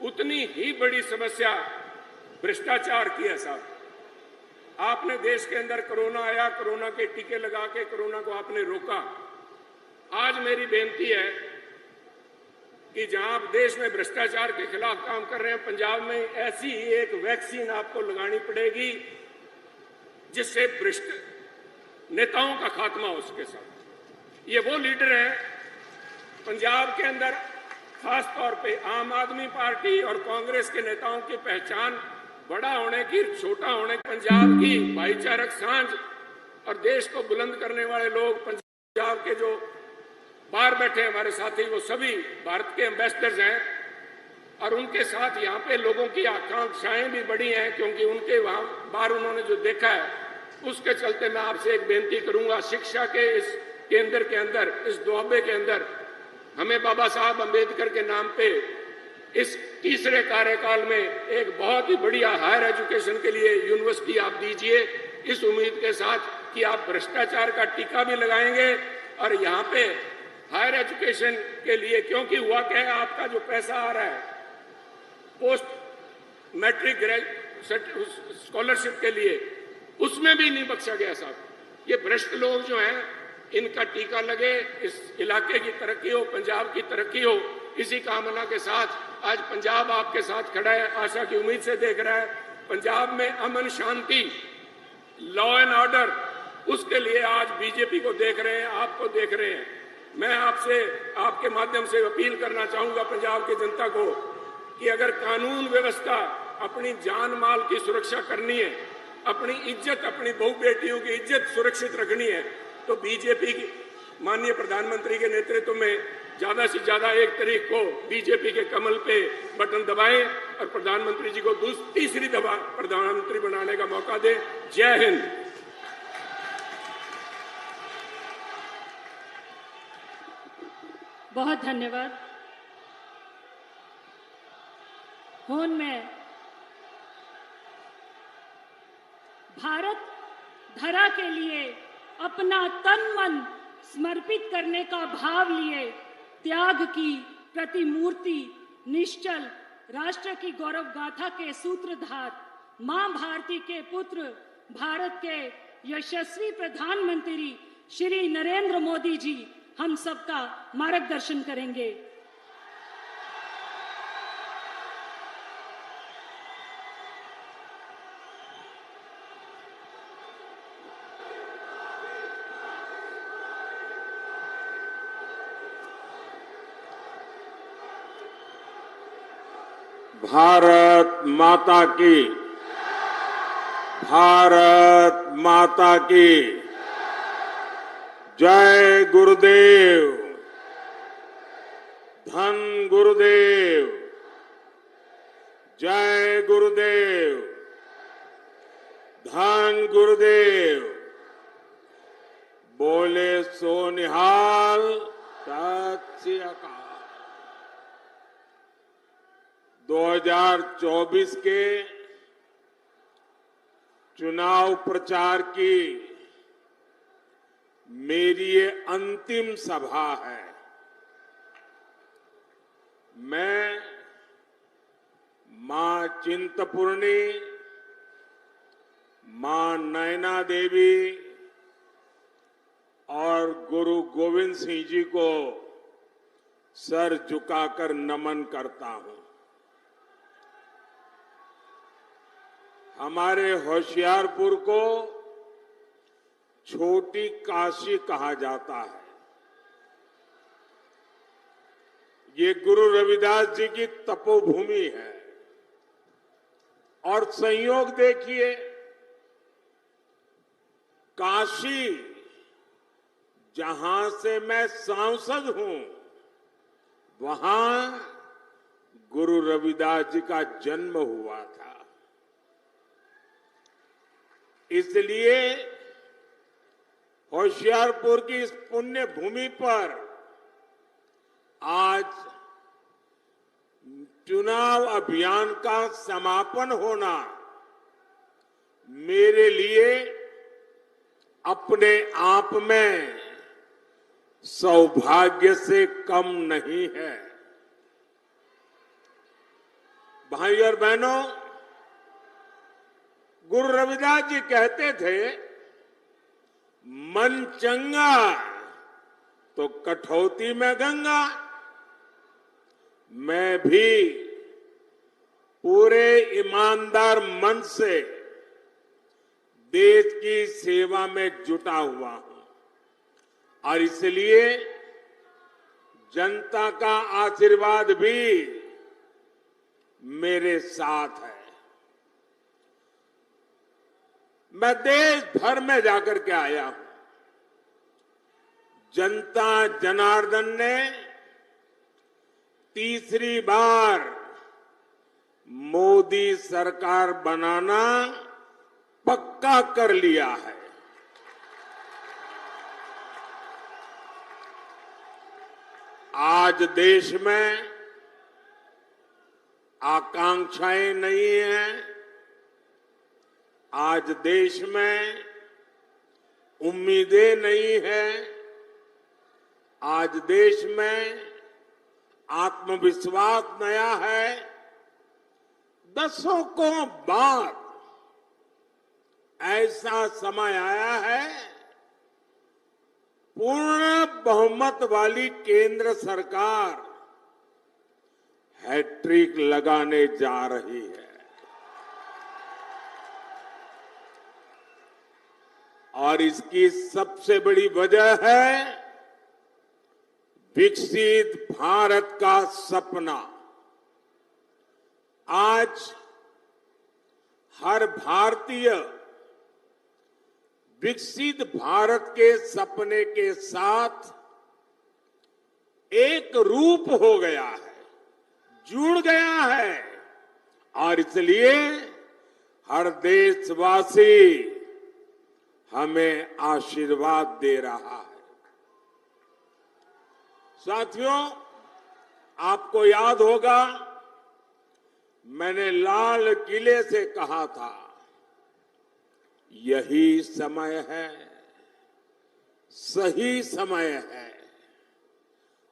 उतनी ही बड़ी समस्या भ्रष्टाचार की है साहब। आपने देश के अंदर कोरोना आया, कोरोना के टीके लगा के कोरोना को आपने रोका। आज मेरी बेनती है कि जहां आप देश में भ्रष्टाचार के खिलाफ काम कर रहे हैं, पंजाब में ऐसी ही एक वैक्सीन आपको लगानी पड़ेगी जिससे भ्रष्ट नेताओं का खात्मा हो उसके साथ। ये वो लीडर हैं पंजाब के अंदर, खास तौर पे आम आदमी पार्टी और कांग्रेस के नेताओं की पहचान बड़ा होने की, छोटा होने की, पंजाब की भाईचारक सांझ और देश को बुलंद करने वाले लोग पंजाब के जो बाहर बैठे हमारे साथी, वो सभी भारत के एम्बेसडर्स हैं और उनके साथ यहाँ पे लोगों की आकांक्षाएं भी बड़ी हैं, क्योंकि उनके वहां बाहर उन्होंने जो देखा है उसके चलते मैं आपसे एक बेनती करूंगा, शिक्षा के इस केंद्र के अंदर, इस दुआबे के अंदर हमें बाबा साहब अंबेडकर के नाम पे इस तीसरे कार्यकाल में एक बहुत ही बढ़िया हायर एजुकेशन के लिए यूनिवर्सिटी आप दीजिए, इस उम्मीद के साथ कि आप भ्रष्टाचार का टीका भी लगाएंगे और यहाँ पे हायर एजुकेशन के लिए, क्योंकि हुआ क्या है, आपका जो पैसा आ रहा है पोस्ट मैट्रिक स्कॉलरशिप के लिए, उसमें भी नहीं बख्शा गया साहब। ये भ्रष्ट लोग जो हैं इनका टीका लगे, इस इलाके की तरक्की हो, पंजाब की तरक्की हो, इसी कामना के साथ आज पंजाब आपके साथ खड़ा है, आशा की उम्मीद से देख रहा है। पंजाब में अमन शांति, लॉ एंड ऑर्डर, उसके लिए आज बीजेपी को देख रहे हैं, आपको देख रहे हैं। मैं आपसे, आपके माध्यम से अपील करना चाहूंगा पंजाब की जनता को कि अगर कानून व्यवस्था, अपनी जान माल की सुरक्षा करनी है, अपनी इज्जत, अपनी बहू बेटियों की इज्जत सुरक्षित रखनी है, तो बीजेपी की माननीय प्रधानमंत्री के नेतृत्व में ज्यादा से ज्यादा 1 तारीख को बीजेपी के कमल पे बटन दबाएं और प्रधानमंत्री जी को तीसरी दफा प्रधानमंत्री बनाने का मौका दें। जय हिंद। बहुत धन्यवाद। होन में भारत धरा के लिए अपना तन मन समर्पित करने का भाव लिए त्याग की प्रतिमूर्ति, निश्चल राष्ट्र की गौरव गाथा के सूत्रधार, मां भारती के पुत्र, भारत के यशस्वी प्रधानमंत्री श्री नरेंद्र मोदी जी हम सबका मार्गदर्शन करेंगे। भारत माता की, भारत माता की जय। गुरुदेव, धन गुरुदेव, जय गुरुदेव, धन गुरुदेव। बोले सो निहाल, सत श्री अकाल। 2024 के चुनाव प्रचार की मेरी ये अंतिम सभा है। मैं मां चिंतपूर्णी, मां नैना देवी और गुरु गोविंद सिंह जी को सर झुकाकर नमन करता हूं। हमारे होशियारपुर को छोटी काशी कहा जाता है। ये गुरु रविदास जी की तपोभूमि है और संयोग देखिए, काशी जहां से मैं सांसद हूं, वहां गुरु रविदास जी का जन्म हुआ था। इसलिए होशियारपुर की इस पुण्य भूमि पर आज चुनाव अभियान का समापन होना मेरे लिए अपने आप में सौभाग्य से कम नहीं है। भाई और बहनों, गुरु रविदास जी कहते थे, मन चंगा तो कठौती में गंगा। मैं भी पूरे ईमानदार मन से देश की सेवा में जुटा हुआ हूं और इसलिए जनता का आशीर्वाद भी मेरे साथ है। मैं देश भर में जाकर के आया हूं। जनता जनार्दन ने तीसरी बार मोदी सरकार बनाना पक्का कर लिया है। आज देश में आकांक्षाएं नहीं हैं। आज देश में उम्मीदें नहीं हैं। आज देश में आत्मविश्वास नया है। दशकों बाद ऐसा समय आया है, पूर्ण बहुमत वाली केंद्र सरकार हैट्रिक लगाने जा रही है। और इसकी सबसे बड़ी वजह है विकसित भारत का सपना। आज हर भारतीय विकसित भारत के सपने के साथ एक रूप हो गया है, जुड़ गया है और इसलिए हर देशवासी हमें आशीर्वाद दे रहा है। साथियों, आपको याद होगा मैंने लाल किले से कहा था, यही समय है, सही समय है।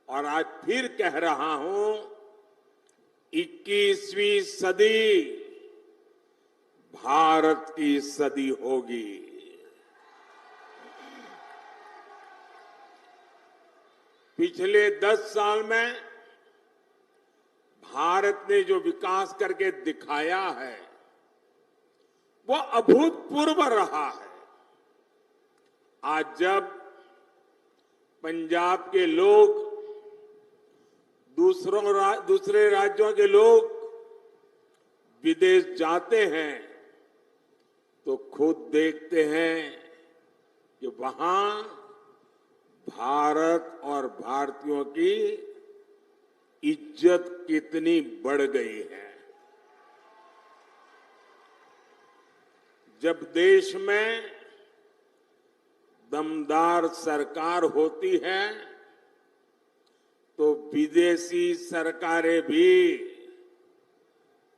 और आज फिर कह रहा हूं, 21वीं सदी भारत की सदी होगी। पिछले 10 साल में भारत ने जो विकास करके दिखाया है वो अभूतपूर्व रहा है। आज जब पंजाब के लोग, दूसरे राज्यों के लोग विदेश जाते हैं तो खुद देखते हैं कि वहां भारत और भारतीयों की इज्जत कितनी बढ़ गई है। जब देश में दमदार सरकार होती है तो विदेशी सरकारें भी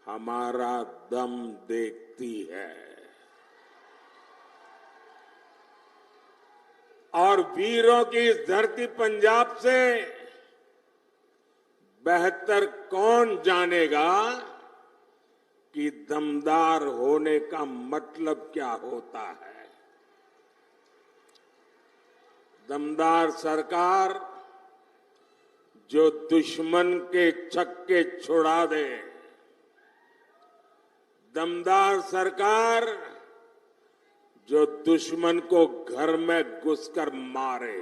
हमारा दम देखती है। और वीरों की इस धरती पंजाब से बेहतर कौन जानेगा कि दमदार होने का मतलब क्या होता है। दमदार सरकार जो दुश्मन के छक्के छुड़ा दे, दमदार सरकार जो दुश्मन को घर में घुसकर मारे,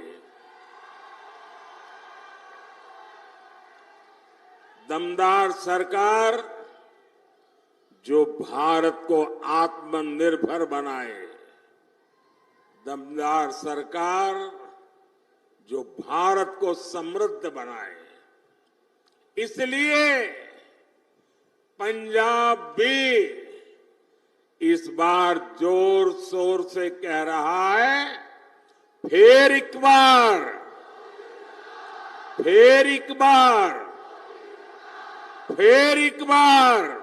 दमदार सरकार जो भारत को आत्मनिर्भर बनाए, दमदार सरकार जो भारत को समृद्ध बनाए। इसलिए पंजाब भी इस बार जोर शोर से कह रहा है, फिर एक बार, फिर एक बार, फिर एक बार।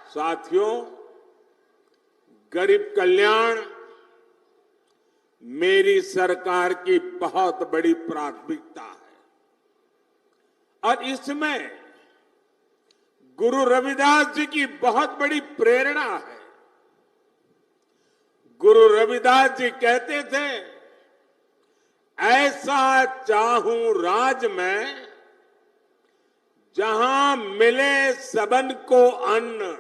साथियों, गरीब कल्याण मेरी सरकार की बहुत बड़ी प्राथमिकता है और इसमें गुरु रविदास जी की बहुत बड़ी प्रेरणा है। गुरु रविदास जी कहते थे, ऐसा चाहूं राज में जहां मिले सबन को अन्न,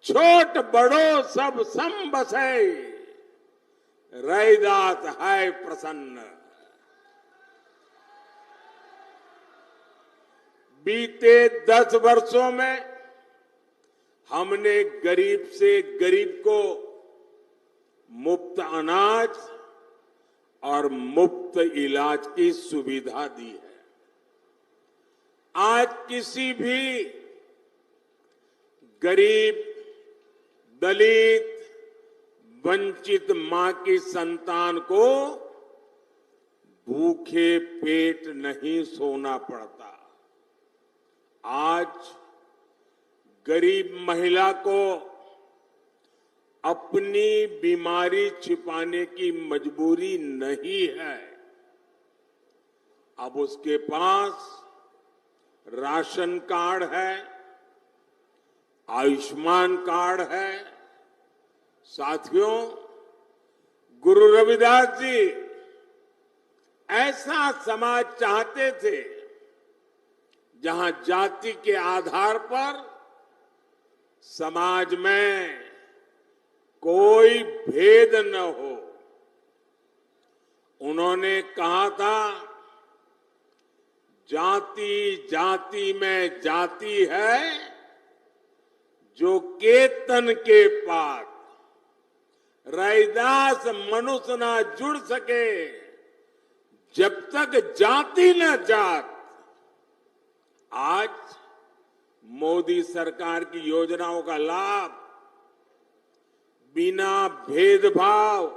छोट बड़ो सब सम बसे, रैदास है प्रसन्न। बीते 10 वर्षों में हमने गरीब से गरीब को मुफ्त अनाज और मुफ्त इलाज की सुविधा दी है। आज किसी भी गरीब, दलित, वंचित मां की संतान को भूखे पेट नहीं सोना पड़ता। आज गरीब महिला को अपनी बीमारी छिपाने की मजबूरी नहीं है। अब उसके पास राशन कार्ड है, आयुष्मान कार्ड है। साथियों, गुरु रविदास जी ऐसा समाज चाहते थे जहां जाति के आधार पर समाज में कोई भेद न हो। उन्होंने कहा था, जाति जाति में जाति है, जो केतन के पात, रैदास मनुष्य न जुड़ सके, जब तक जाति न जात। आज मोदी सरकार की योजनाओं का लाभ बिना भेदभाव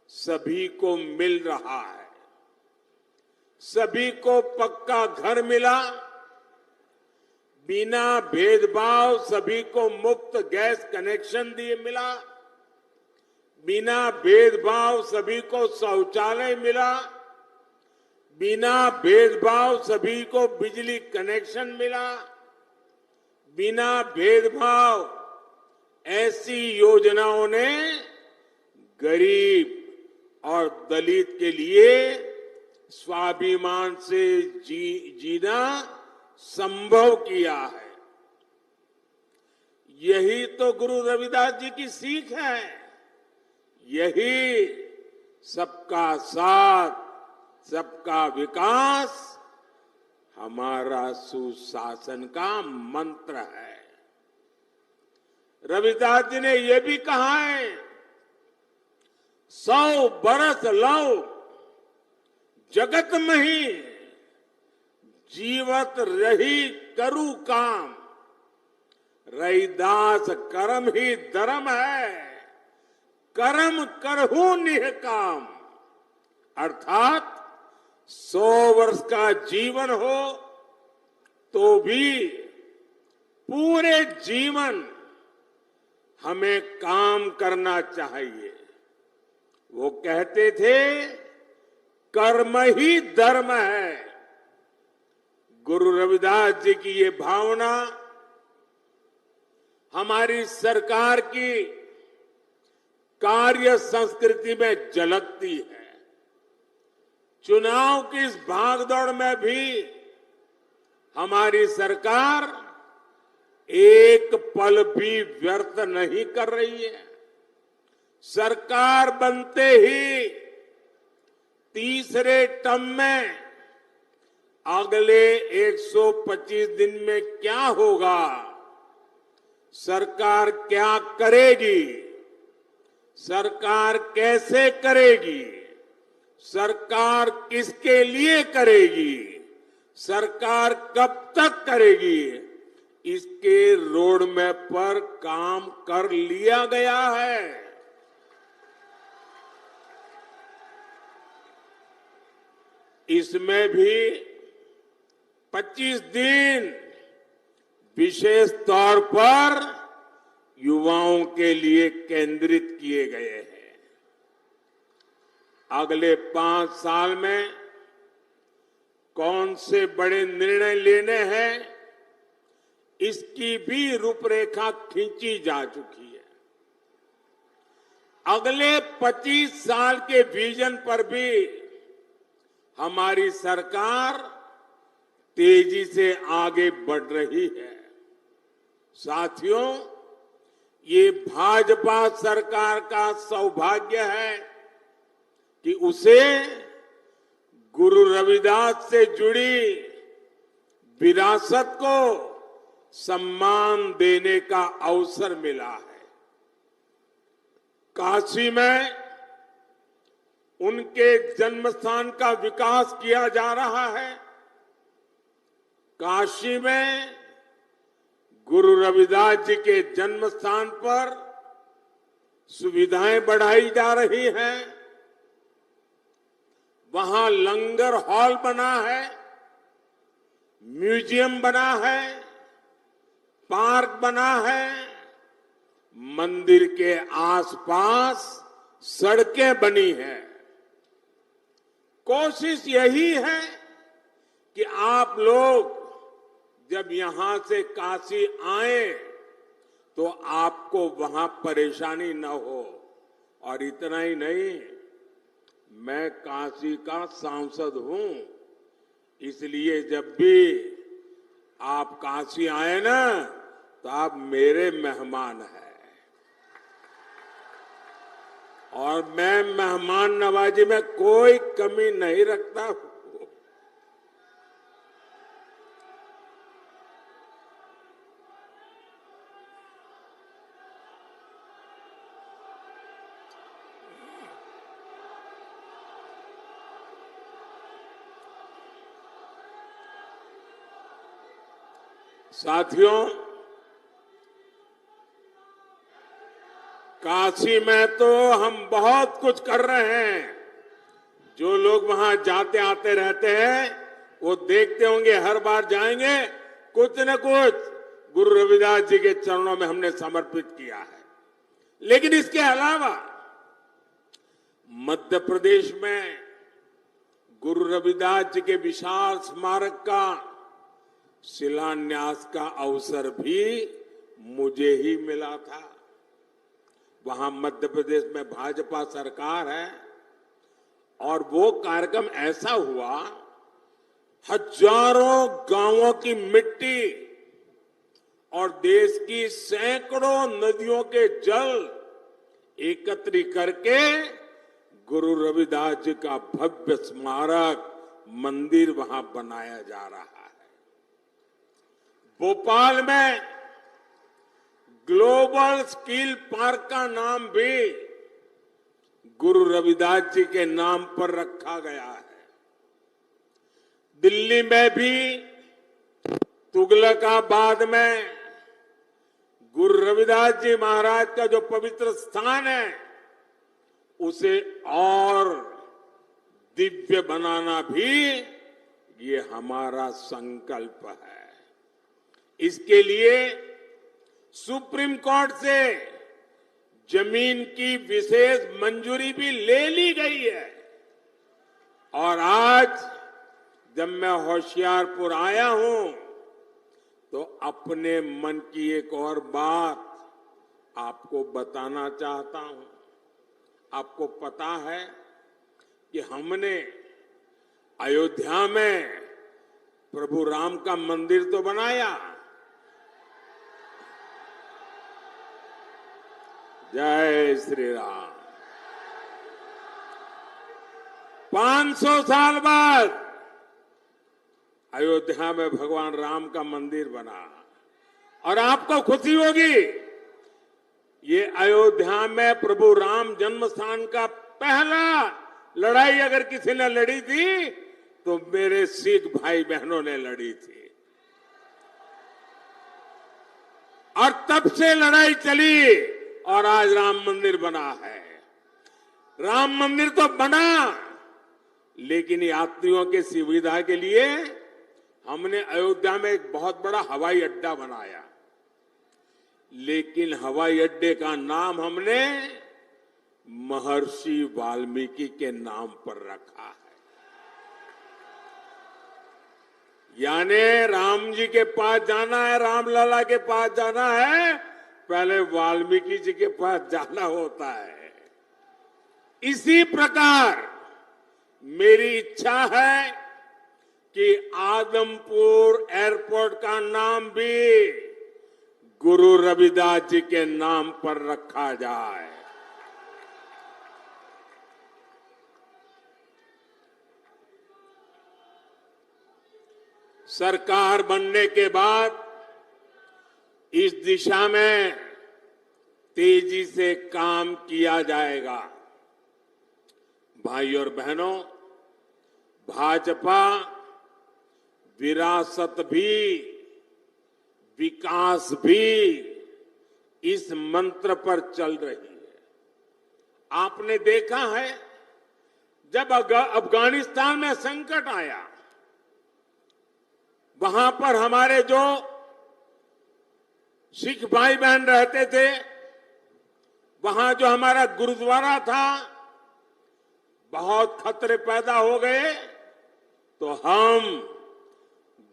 सभी को मिल रहा है। सभी को पक्का घर मिला, बिना भेदभाव सभी को मुफ्त गैस कनेक्शन दिए मिला, बिना भेदभाव सभी को शौचालय मिला, बिना भेदभाव सभी को बिजली कनेक्शन मिला, बिना भेदभाव ऐसी योजनाओं ने गरीब और दलित के लिए स्वाभिमान से जीना संभव किया है। यही तो गुरु रविदास जी की सीख है। यही सबका साथ, सबका विकास हमारा सुशासन का मंत्र है। रविदास जी ने यह भी कहा है, 100 बरस लौ जगत में ही, जीवत रही करू काम, रैदास कर्म ही धर्म है, कर्म करहु निह काम। अर्थात 100 वर्ष का जीवन हो तो भी पूरे जीवन हमें काम करना चाहिए। वो कहते थे, कर्म ही धर्म है। गुरु रविदास जी की ये भावना हमारी सरकार की कार्य संस्कृति में झलकती है। चुनाव की इस भागदौड़ में भी हमारी सरकार एक पल भी व्यर्थ नहीं कर रही है। सरकार बनते ही तीसरे टर्म में अगले 125 दिन में क्या होगा, सरकार क्या करेगी, सरकार कैसे करेगी, सरकार किसके लिए करेगी, सरकार कब तक करेगी, इसके रोड मैप पर काम कर लिया गया है। इसमें भी 25 दिन विशेष तौर पर युवाओं के लिए केंद्रित किए गए हैं। अगले 5 साल में कौन से बड़े निर्णय लेने हैं, इसकी भी रूपरेखा खींची जा चुकी है। अगले 25 साल के विजन पर भी हमारी सरकार तेजी से आगे बढ़ रही है। साथियों, ये भाजपा सरकार का सौभाग्य है कि उसे गुरु रविदास से जुड़ी विरासत को सम्मान देने का अवसर मिला है। काशी में उनके जन्म स्थान का विकास किया जा रहा है। काशी में गुरु रविदास जी के जन्म स्थान पर सुविधाएं बढ़ाई जा रही हैं। वहां लंगर हॉल बना है, म्यूजियम बना है, पार्क बना है, मंदिर के आसपास सड़कें बनी हैं। कोशिश यही है कि आप लोग जब यहां से काशी आए तो आपको वहां परेशानी न हो। और इतना ही नहीं, मैं काशी का सांसद हूं, इसलिए जब भी आप काशी आए ना तो आप मेरे मेहमान हैं। और मैं मेहमान नवाजी में कोई कमी नहीं रखता हूं। साथियों, काशी में तो हम बहुत कुछ कर रहे हैं। जो लोग वहां जाते आते रहते हैं वो देखते होंगे, हर बार जाएंगे कुछ न कुछ गुरु रविदास जी के चरणों में हमने समर्पित किया है। लेकिन इसके अलावा मध्य प्रदेश में गुरु रविदास जी के विशाल स्मारक का शिलान्यास का अवसर भी मुझे ही मिला था। वहां मध्य प्रदेश में भाजपा सरकार है और वो कार्यक्रम ऐसा हुआ, हजारों गांवों की मिट्टी और देश की सैकड़ों नदियों के जल एकत्रित करके गुरु रविदास जी का भव्य स्मारक मंदिर वहां बनाया जा रहा है। भोपाल में ग्लोबल स्किल पार्क का नाम भी गुरु रविदास जी के नाम पर रखा गया है। दिल्ली में भी तुगलकाबाद में गुरु रविदास जी महाराज का जो पवित्र स्थान है उसे और दिव्य बनाना भी ये हमारा संकल्प है। इसके लिए सुप्रीम कोर्ट से जमीन की विशेष मंजूरी भी ले ली गई है। और आज जब मैं होशियारपुर आया हूं तो अपने मन की एक और बात आपको बताना चाहता हूं। आपको पता है कि हमने अयोध्या में प्रभु राम का मंदिर तो बनाया, जय श्री राम। 500 साल बाद अयोध्या में भगवान राम का मंदिर बना। और आपको खुशी होगी, ये अयोध्या में प्रभु राम जन्म स्थान का पहला लड़ाई अगर किसी ने लड़ी थी तो मेरे सिख भाई बहनों ने लड़ी थी। और तब से लड़ाई चली और आज राम मंदिर बना है। राम मंदिर तो बना, लेकिन यात्रियों की सुविधा के लिए हमने अयोध्या में एक बहुत बड़ा हवाई अड्डा बनाया। लेकिन हवाई अड्डे का नाम हमने महर्षि वाल्मीकि के नाम पर रखा है। यानी राम जी के पास जाना है, रामलला के पास जाना है, पहले वाल्मीकि जी के पास जाना होता है। इसी प्रकार मेरी इच्छा है कि आदमपुर एयरपोर्ट का नाम भी गुरु रविदास जी के नाम पर रखा जाए। सरकार बनने के बाद इस दिशा में तेजी से काम किया जाएगा। भाई और बहनों, भाजपा विरासत भी विकास भी इस मंत्र पर चल रही है। आपने देखा है जब अफगानिस्तान में संकट आया, वहां पर हमारे जो सिख भाई बहन रहते थे, वहां जो हमारा गुरुद्वारा था, बहुत खतरे पैदा हो गए, तो हम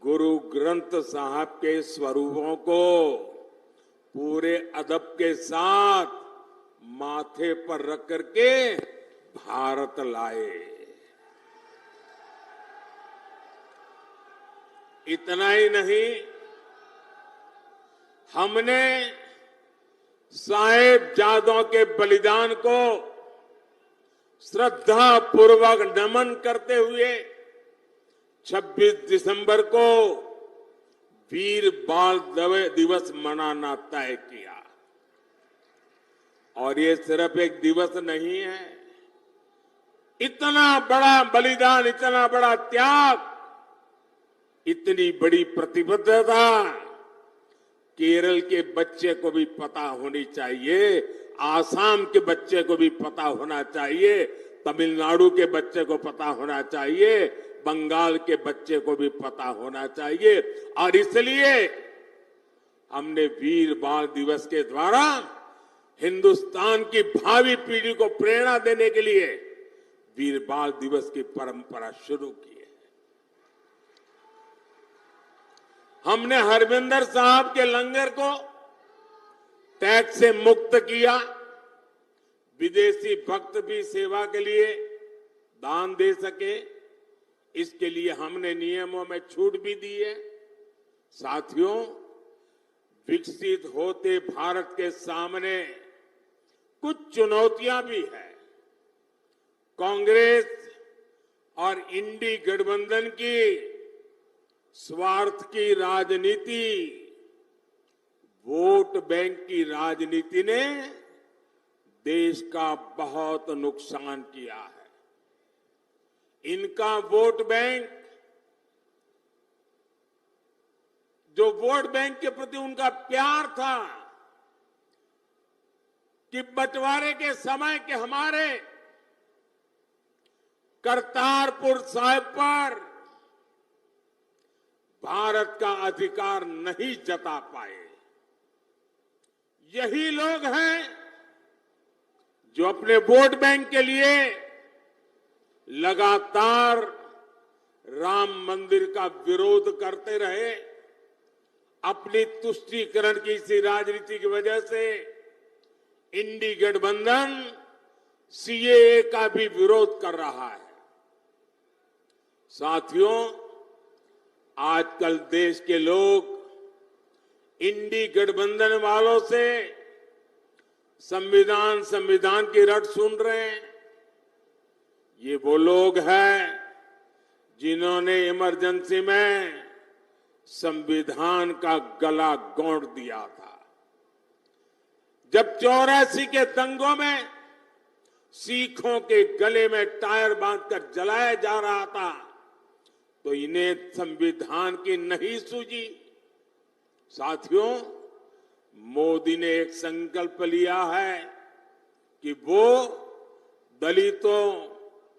गुरु ग्रंथ साहब के स्वरूपों को पूरे अदब के साथ माथे पर रख करके भारत लाए। इतना ही नहीं, हमने साहिबजादों के बलिदान को श्रद्धा पूर्वक नमन करते हुए 26 दिसंबर को वीर बाल दिवस मनाना तय किया। और ये सिर्फ एक दिवस नहीं है, इतना बड़ा बलिदान, इतना बड़ा त्याग, इतनी बड़ी प्रतिबद्धता केरल के बच्चे को भी पता होनी चाहिए, आसाम के बच्चे को भी पता होना चाहिए, तमिलनाडु के बच्चे को पता होना चाहिए, बंगाल के बच्चे को भी पता होना चाहिए। और इसलिए हमने वीर बाल दिवस के द्वारा हिंदुस्तान की भावी पीढ़ी को प्रेरणा देने के लिए वीर बाल दिवस की परंपरा शुरू की है। हमने हरविंदर साहब के लंगर को टैक्स से मुक्त किया। विदेशी भक्त भी सेवा के लिए दान दे सके, इसके लिए हमने नियमों में छूट भी दी है। साथियों, विकसित होते भारत के सामने कुछ चुनौतियां भी है। कांग्रेस और इंडी गठबंधन की स्वार्थ की राजनीति, वोट बैंक की राजनीति ने देश का बहुत नुकसान किया है। इनका वोट बैंक, जो वोट बैंक के प्रति उनका प्यार था कि बंटवारे के समय के हमारे करतारपुर साहिब पर भारत का अधिकार नहीं जता पाए। यही लोग हैं जो अपने वोट बैंक के लिए लगातार राम मंदिर का विरोध करते रहे। अपनी तुष्टीकरण की इसी राजनीति की वजह से इंडी गठबंधन सीएए का भी विरोध कर रहा है। साथियों, आजकल देश के लोग इंडी गठबंधन वालों से संविधान की रट सुन रहे हैं। ये वो लोग हैं जिन्होंने इमरजेंसी में संविधान का गला घोंट दिया था। जब 84 के दंगों में सिखों के गले में टायर बांधकर जलाया जा रहा था, तो इन्हें संविधान की नहीं सूझी। साथियों, मोदी ने एक संकल्प लिया है कि वो दलितों,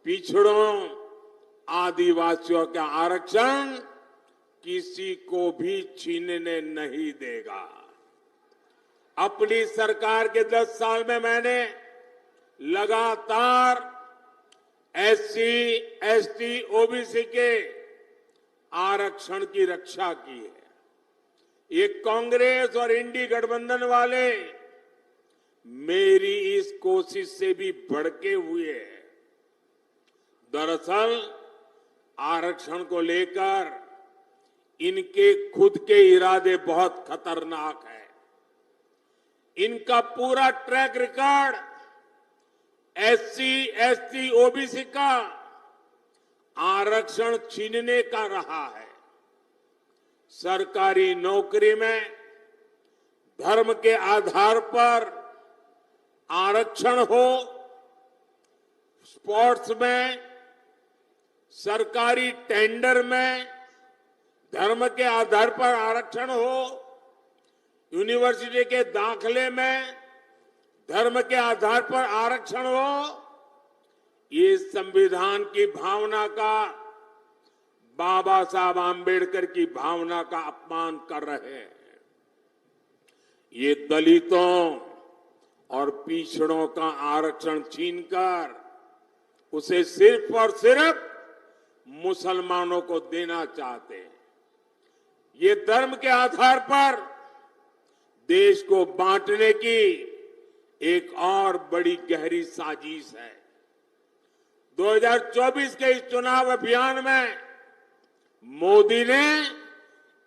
पिछड़ों, आदिवासियों का आरक्षण किसी को भी छीनने नहीं देगा। अपनी सरकार के 10 साल में मैंने लगातार एससी, एसटी, ओबीसी के आरक्षण की रक्षा की है। ये कांग्रेस और इंडी गठबंधन वाले मेरी इस कोशिश से भी भड़के हुए हैं। दरअसल आरक्षण को लेकर इनके खुद के इरादे बहुत खतरनाक हैं। इनका पूरा track record SC, ST, OBC का आरक्षण छीनने का रहा है। सरकारी नौकरी में धर्म के आधार पर आरक्षण हो, स्पोर्ट्स में, सरकारी टेंडर में धर्म के आधार पर आरक्षण हो, यूनिवर्सिटी के दाखले में धर्म के आधार पर आरक्षण हो, ये संविधान की भावना का, बाबा साहब आम्बेडकर की भावना का अपमान कर रहे हैं। ये दलितों और पिछड़ों का आरक्षण छीनकर उसे सिर्फ और सिर्फ मुसलमानों को देना चाहते हैं। ये धर्म के आधार पर देश को बांटने की एक और बड़ी गहरी साजिश है। 2024 के इस चुनाव अभियान में मोदी ने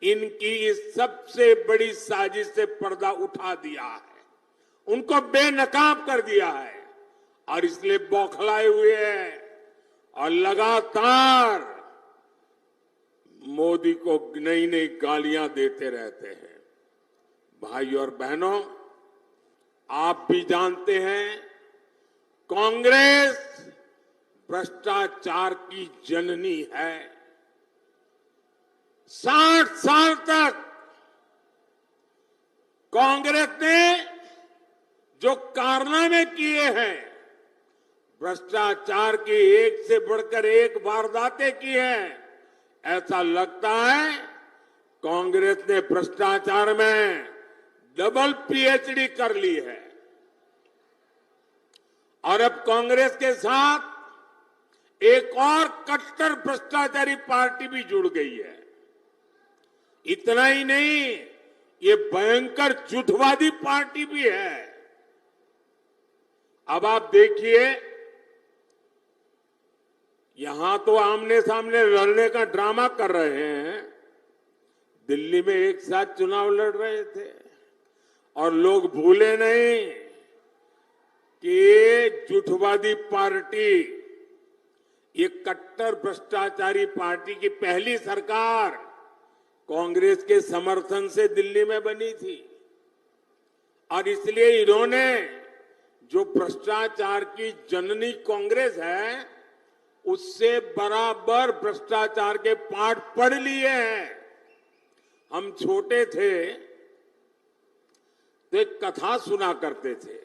इनकी इस सबसे बड़ी साजिश से पर्दा उठा दिया है, उनको बेनकाब कर दिया है और इसलिए बौखलाए हुए हैं और लगातार मोदी को नई नई गालियां देते रहते हैं। भाई और बहनों, आप भी जानते हैं कांग्रेस भ्रष्टाचार की जननी है। 60 साल तक कांग्रेस ने जो कारनामे किए हैं, भ्रष्टाचार की एक से बढ़कर एक वारदातें की हैं, ऐसा लगता है कांग्रेस ने भ्रष्टाचार में डबल पीएचडी कर ली है। और अब कांग्रेस के साथ एक और कट्टर भ्रष्टाचारी पार्टी भी जुड़ गई है। इतना ही नहीं, ये भयंकर झूठवादी पार्टी भी है। अब आप देखिए, यहां तो आमने सामने लड़ने का ड्रामा कर रहे हैं, दिल्ली में एक साथ चुनाव लड़ रहे थे और लोग भूले नहीं कि ये झूठवादी पार्टी, ये कट्टर भ्रष्टाचारी पार्टी की पहली सरकार कांग्रेस के समर्थन से दिल्ली में बनी थी और इसलिए इन्होंने जो भ्रष्टाचार की जननी कांग्रेस है, उससे बराबर भ्रष्टाचार के पाठ पढ़ लिए हैं। हम छोटे थे तो एक कथा सुना करते थे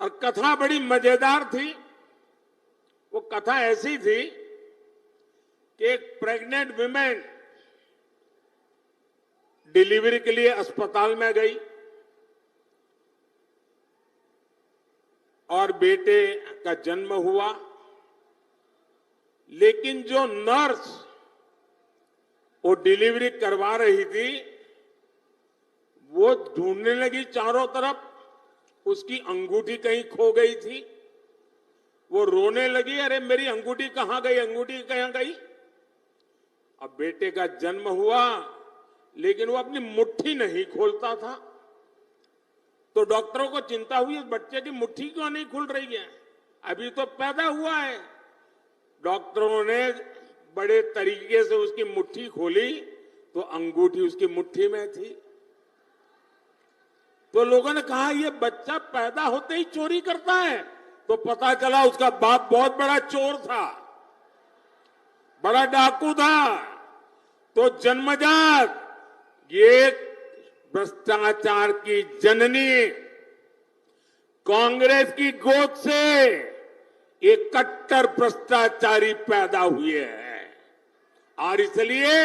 और कथा बड़ी मजेदार थी। वो कथा ऐसी थी कि एक प्रेग्नेंट विमेन डिलीवरी के लिए अस्पताल में गई और बेटे का जन्म हुआ, लेकिन जो नर्स वो डिलीवरी करवा रही थी, वो ढूंढने लगी चारों तरफ, उसकी अंगूठी कहीं खो गई थी। वो रोने लगी, अरे मेरी अंगूठी कहां गई, अंगूठी कहां गई। अब बेटे का जन्म हुआ, लेकिन वो अपनी मुट्ठी नहीं खोलता था, तो डॉक्टरों को चिंता हुई, इस बच्चे की मुट्ठी क्यों नहीं खुल रही है, अभी तो पैदा हुआ है। डॉक्टरों ने बड़े तरीके से उसकी मुट्ठी खोली तो अंगूठी उसकी मुट्ठी में थी। तो लोगों ने कहा ये बच्चा पैदा होते ही चोरी करता है, तो पता चला उसका बाप बहुत बड़ा चोर था, बड़ा डाकू था। तो जन्मजात ये भ्रष्टाचार की जननी कांग्रेस की गोद से एक कट्टर भ्रष्टाचारी पैदा हुए हैं और इसलिए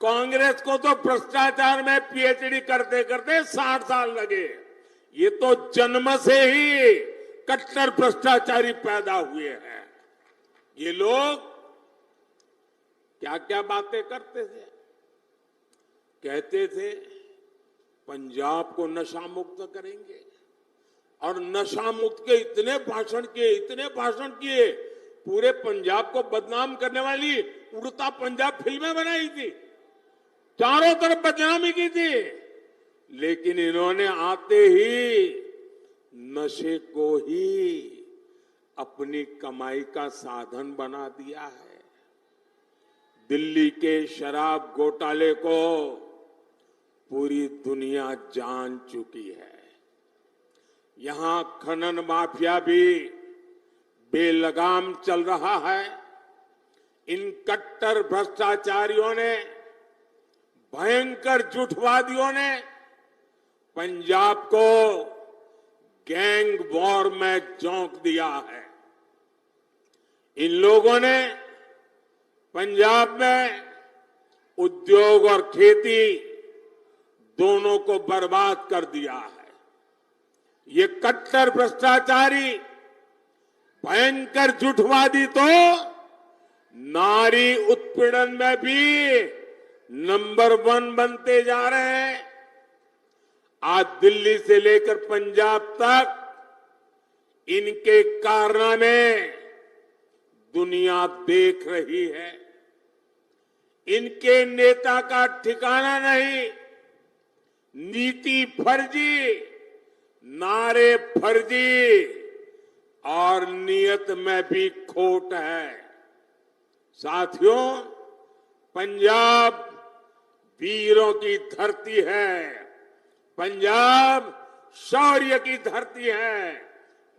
कांग्रेस को तो भ्रष्टाचार में पीएचडी करते करते 60 साल लगे। ये तो जन्म से ही कट्टर भ्रष्टाचारी पैदा हुए हैं। ये लोग क्या क्या बातें करते थे। कहते थे पंजाब को नशा मुक्त करेंगे, और नशा मुक्त के इतने भाषण किए, पूरे पंजाब को बदनाम करने वाली उड़ता पंजाब फिल्में बनाई थी, चारों तरफ बदनामी की थी। लेकिन इन्होंने आते ही नशे को ही अपनी कमाई का साधन बना दिया है। दिल्ली के शराब घोटाले को पूरी दुनिया जान चुकी है। यहां खनन माफिया भी बेलगाम चल रहा है। इन कट्टर भ्रष्टाचारियों ने, भयंकर झूठवादियों ने पंजाब को गैंग वॉर में झोंक दिया है। इन लोगों ने पंजाब में उद्योग और खेती दोनों को बर्बाद कर दिया है। ये कट्टर भ्रष्टाचारी, भयंकर झूठवादी तो नारी उत्पीड़न में भी नंबर 1 बनते जा रहे हैं। आज दिल्ली से लेकर पंजाब तक इनके कारनामे दुनिया देख रही है। इनके नेता का ठिकाना नहीं, नीति फर्जी, नारे फर्जी और नियत में भी खोट है। साथियों, पंजाब वीरों की धरती है, पंजाब शौर्य की धरती है,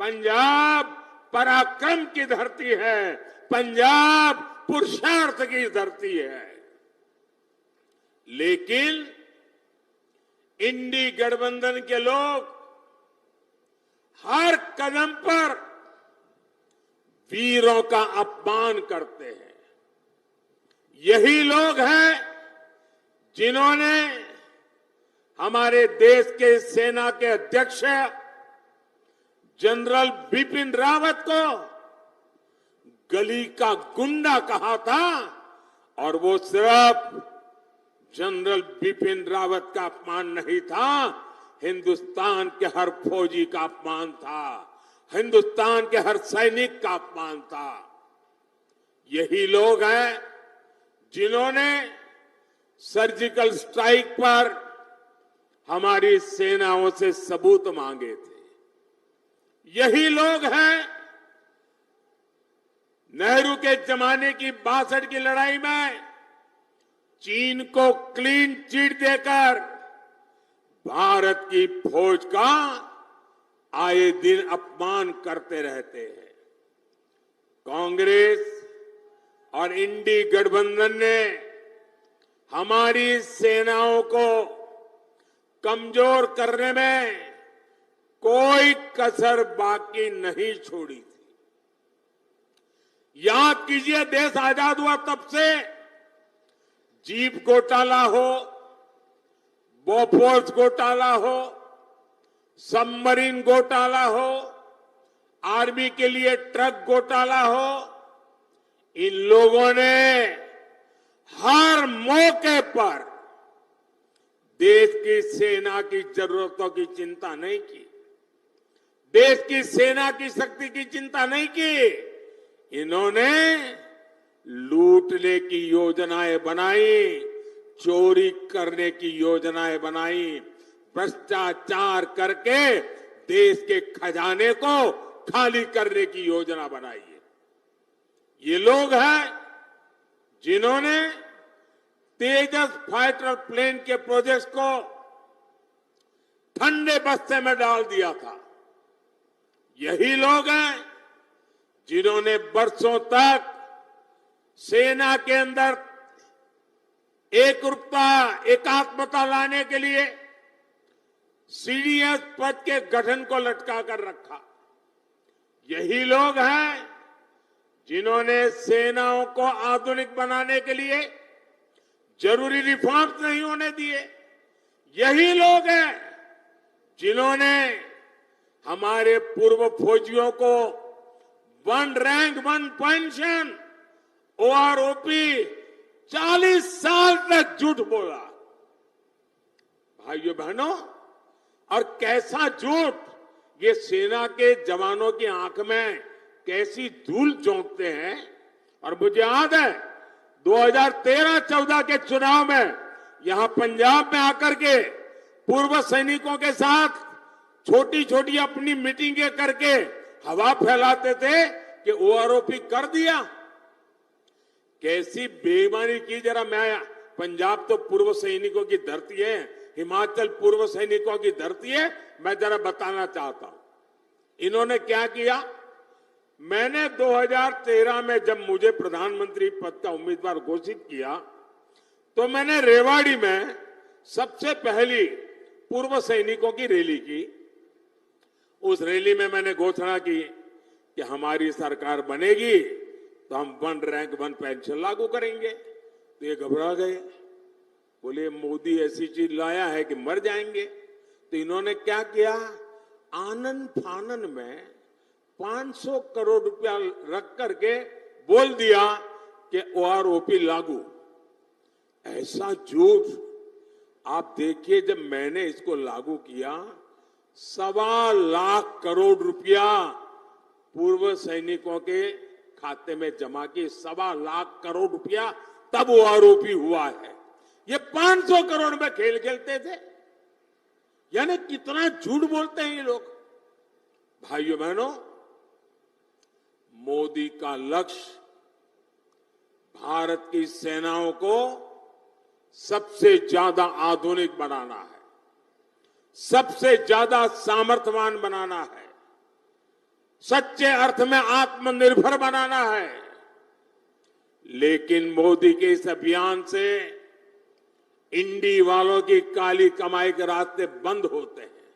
पंजाब पराक्रम की धरती है, पंजाब पुरुषार्थ की धरती है। लेकिन इंडी गठबंधन के लोग हर कदम पर वीरों का अपमान करते हैं। यही लोग हैं जिन्होंने हमारे देश के सेना के अध्यक्ष जनरल बिपिन रावत को गली का गुंडा कहा था, और वो सिर्फ जनरल बिपिन रावत का अपमान नहीं था, हिंदुस्तान के हर फौजी का अपमान था, हिंदुस्तान के हर सैनिक का अपमान था। यही लोग हैं जिन्होंने सर्जिकल स्ट्राइक पर हमारी सेनाओं से सबूत मांगे थे। यही लोग हैं नेहरू के जमाने की 62 की लड़ाई में चीन को क्लीन चिट देकर भारत की फौज का आए दिन अपमान करते रहते हैं। कांग्रेस और इंडी गठबंधन ने हमारी सेनाओं को कमजोर करने में कोई कसर बाकी नहीं छोड़ी थी। याद कीजिए, देश आजाद हुआ तब से जीप घोटाला हो, बोफोर्स घोटाला हो, सबमरीन घोटाला हो, आर्मी के लिए ट्रक घोटाला हो, इन लोगों ने हर मौके पर देश की सेना की जरूरतों की चिंता नहीं की, देश की सेना की शक्ति की चिंता नहीं की। इन्होंने लूटने की योजनाएं बनाई, चोरी करने की योजनाएं बनाई, भ्रष्टाचार करके देश के खजाने को खाली करने की योजना बनाई है। ये लोग हैं जिन्होंने तेजस फाइटर प्लेन के प्रोजेक्ट को ठंडे बस्ते में डाल दिया था। यही लोग हैं जिन्होंने बरसों तक सेना के अंदर एकरूपता, एकात्मता लाने के लिए सीडीएस पद के गठन को लटका कर रखा। यही लोग हैं जिन्होंने सेनाओं को आधुनिक बनाने के लिए जरूरी रिफॉर्म्स नहीं होने दिए। यही लोग हैं जिन्होंने हमारे पूर्व फौजियों को one rank one pension, OROP 40 साल तक झूठ बोला। भाइयों बहनों, और कैसा झूठ, ये सेना के जवानों की आंख में कैसी धूल झोंकते हैं। और मुझे याद है 2013-14 के चुनाव में यहां पंजाब में आकर के पूर्व सैनिकों के साथ छोटी छोटी अपनी मीटिंगें करके हवा फैलाते थे कि ओआरओपी कर दिया। कैसी बेईमानी की, जरा मैं, पंजाब तो पूर्व सैनिकों की धरती है, हिमाचल पूर्व सैनिकों की धरती है, मैं जरा बताना चाहता हूं इन्होंने क्या किया। मैंने 2013 में जब मुझे प्रधानमंत्री पद का उम्मीदवार घोषित किया तो मैंने रेवाड़ी में सबसे पहली पूर्व सैनिकों की रैली की। उस रैली में मैंने घोषणा की कि हमारी सरकार बनेगी तो हम वन रैंक वन पेंशन लागू करेंगे। तो ये घबरा गए, बोले मोदी ऐसी चीज लाया है कि मर जाएंगे। तो इन्होंने क्या किया, आनन फानन में 500 करोड़ रुपया रख करके बोल दिया कि ओआरओपी लागू। ऐसा झूठ। आप देखिए, जब मैंने इसको लागू किया 1.25 लाख करोड़ रुपया पूर्व सैनिकों के खाते में जमा की, 1.25 लाख करोड़ रुपया तब ओआरओपी हुआ है। ये 500 करोड़ में खेल खेलते थे। यानी कितना झूठ बोलते हैं ये लोग। भाइयों बहनों, मोदी का लक्ष्य भारत की सेनाओं को सबसे ज्यादा आधुनिक बनाना है, सबसे ज्यादा सामर्थ्यवान बनाना है, सच्चे अर्थ में आत्मनिर्भर बनाना है। लेकिन मोदी के इस अभियान से इंडी वालों की काली कमाई के रास्ते बंद होते हैं।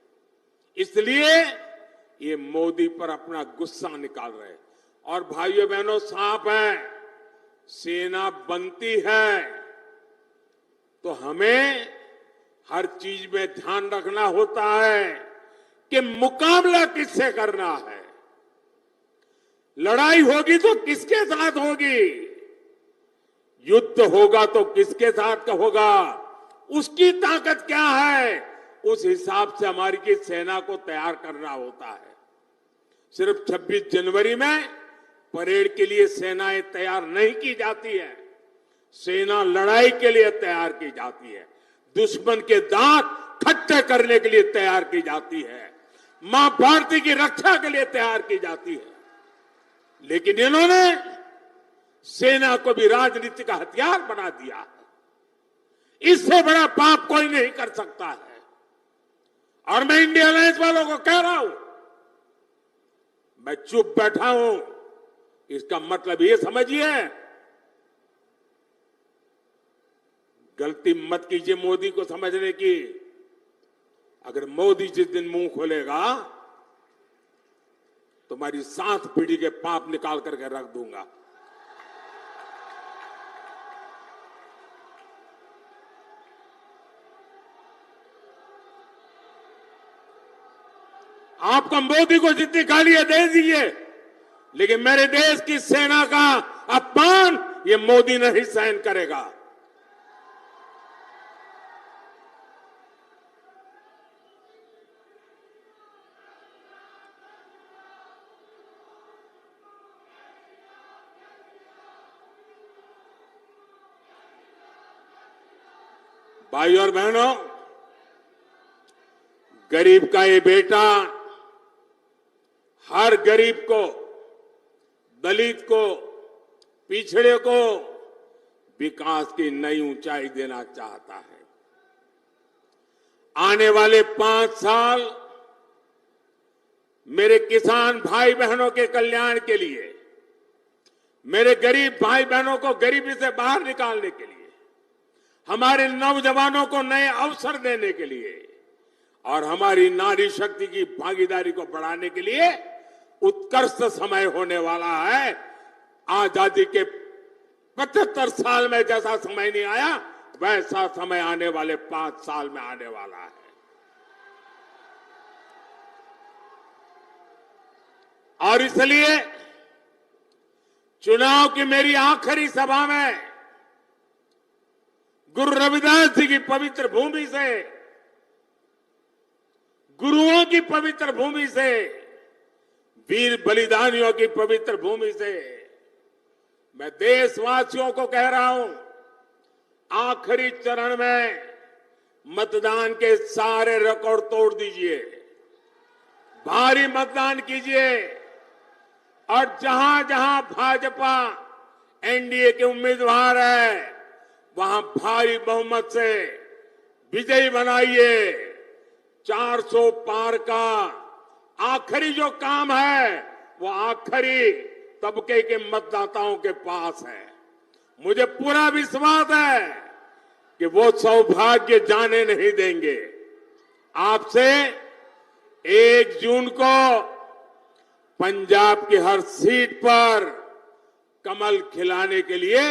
इसलिए ये मोदी पर अपना गुस्सा निकाल रहे हैं। और भाइयों बहनों, साफ है, सेना बनती है तो हमें हर चीज में ध्यान रखना होता है कि मुकाबला किससे करना है। लड़ाई होगी तो किसके साथ होगी, युद्ध होगा तो किसके साथ का होगा, उसकी ताकत क्या है, उस हिसाब से हमारी की सेना को तैयार करना होता है। सिर्फ 26 जनवरी में परेड के लिए सेनाएं तैयार नहीं की जाती है। सेना लड़ाई के लिए तैयार की जाती है, दुश्मन के दांत खट्टे करने के लिए तैयार की जाती है, मां भारती की रक्षा के लिए तैयार की जाती है। लेकिन इन्होंने सेना को भी राजनीति का हथियार बना दिया है। इससे बड़ा पाप कोई नहीं कर सकता है। और मैं इंडिया अलायंस वालों को कह रहा हूं, मैं चुप बैठा हूं, इसका मतलब ये समझिए, गलती मत कीजिए मोदी को समझने की। अगर मोदी जिस दिन मुंह खोलेगा तो हमारी 7 पीढ़ी के पाप निकाल करके रख दूंगा। आपको मोदी को जितनी गालियां दे दीजिए, लेकिन मेरे देश की सेना का अपमान ये मोदी नहीं सहन करेगा। भाई और बहनों, गरीब का ये बेटा हर गरीब को, दलित को, पिछड़े को विकास की नई ऊंचाई देना चाहता है। आने वाले 5 साल मेरे किसान भाई बहनों के कल्याण के लिए, मेरे गरीब भाई बहनों को गरीबी से बाहर निकालने के लिए, हमारे नौजवानों को नए अवसर देने के लिए और हमारी नारी शक्ति की भागीदारी को बढ़ाने के लिए उत्कृष्ट समय होने वाला है। आजादी के 75 साल में जैसा समय नहीं आया, वैसा समय आने वाले 5 साल में आने वाला है। और इसलिए चुनाव की मेरी आखिरी सभा में गुरु रविदास जी की पवित्र भूमि से, गुरुओं की पवित्र भूमि से, वीर बलिदानियों की पवित्र भूमि से मैं देशवासियों को कह रहा हूं, आखिरी चरण में मतदान के सारे रिकॉर्ड तोड़ दीजिए, भारी मतदान कीजिए और जहां जहां भाजपा एनडीए के उम्मीदवार है वहां भारी बहुमत से विजयी बनाइए। 400 पार का आखिरी जो काम है वो आखिरी तबके के मतदाताओं के पास है। मुझे पूरा विश्वास है कि वो सौभाग्य जाने नहीं देंगे। आपसे 1 जून को पंजाब की हर सीट पर कमल खिलाने के लिए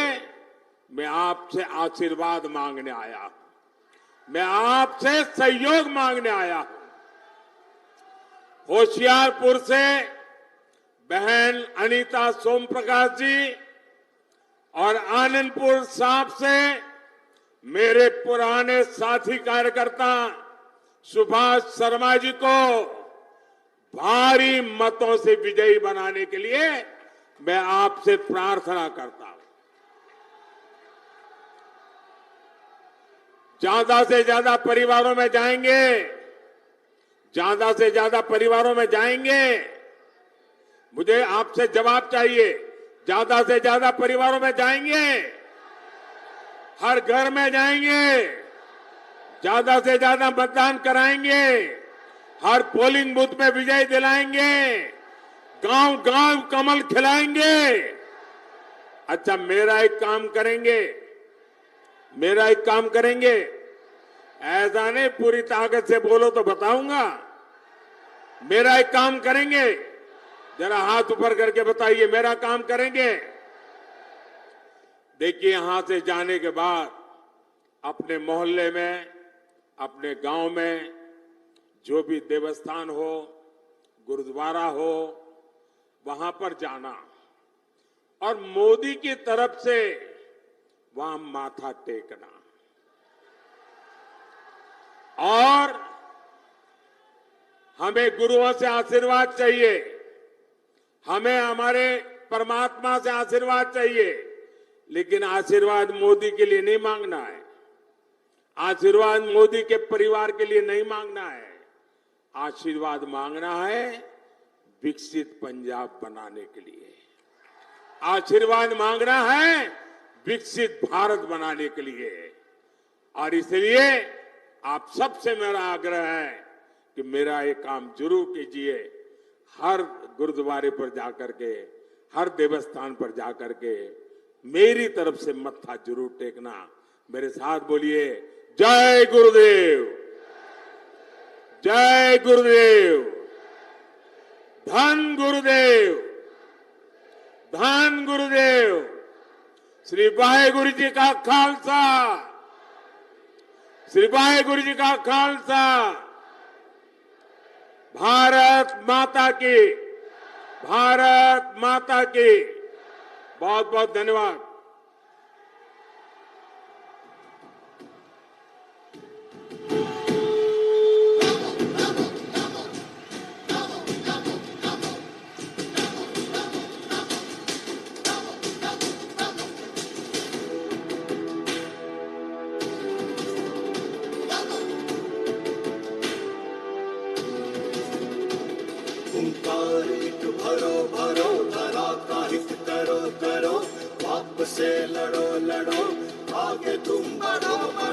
मैं आपसे आशीर्वाद मांगने आया हूं, मैं आपसे सहयोग मांगने आया हूं। होशियारपुर से बहन अनीता सोम प्रकाश जी और आनंदपुर साहब से मेरे पुराने साथी कार्यकर्ता सुभाष शर्मा जी को भारी मतों से विजयी बनाने के लिए मैं आपसे प्रार्थना करता हूं। ज्यादा से ज्यादा परिवारों में जाएंगे, ज्यादा से ज्यादा परिवारों में जाएंगे। मुझे आपसे जवाब चाहिए, ज्यादा से ज्यादा परिवारों में जाएंगे, हर घर में जाएंगे, ज्यादा से ज्यादा मतदान कराएंगे, हर पोलिंग बूथ में विजय दिलाएंगे, गांव गांव कमल खिलाएंगे। अच्छा, मेरा एक काम करेंगे, मेरा एक काम करेंगे, ऐसा नहीं पूरी ताकत से बोलो तो बताऊंगा। मेरा एक काम करेंगे, जरा हाथ ऊपर करके बताइए, मेरा काम करेंगे। देखिए, यहां से जाने के बाद अपने मोहल्ले में, अपने गांव में जो भी देवस्थान हो, गुरुद्वारा हो, वहां पर जाना और मोदी की तरफ से वहां माथा टेकना और हमें गुरुओं से आशीर्वाद चाहिए, हमें हमारे परमात्मा से आशीर्वाद चाहिए, लेकिन आशीर्वाद मोदी के लिए नहीं मांगना है, आशीर्वाद मोदी के परिवार के लिए नहीं मांगना है। आशीर्वाद मांगना है विकसित पंजाब बनाने के लिए, आशीर्वाद मांगना है विकसित भारत बनाने के लिए। और इसलिए आप सबसे मेरा आग्रह है कि मेरा ये काम जरूर कीजिए। हर गुरुद्वारे पर जाकर के, हर देवस्थान पर जाकर के मेरी तरफ से मत्था जरूर टेकना। मेरे साथ बोलिए, जय गुरुदेव, जय गुरुदेव, धन गुरुदेव, धन गुरुदेव। श्री वाहेगुरु जी का खालसा, श्री वाहेगुरु जी का खालसा। भारत माता की, भारत माता की। बहुत बहुत धन्यवाद। ओंकार एक भरो भरो, धरा का हित करो करो, पाप से लड़ो लड़ो, आगे तुम बढ़ो बढ़ो।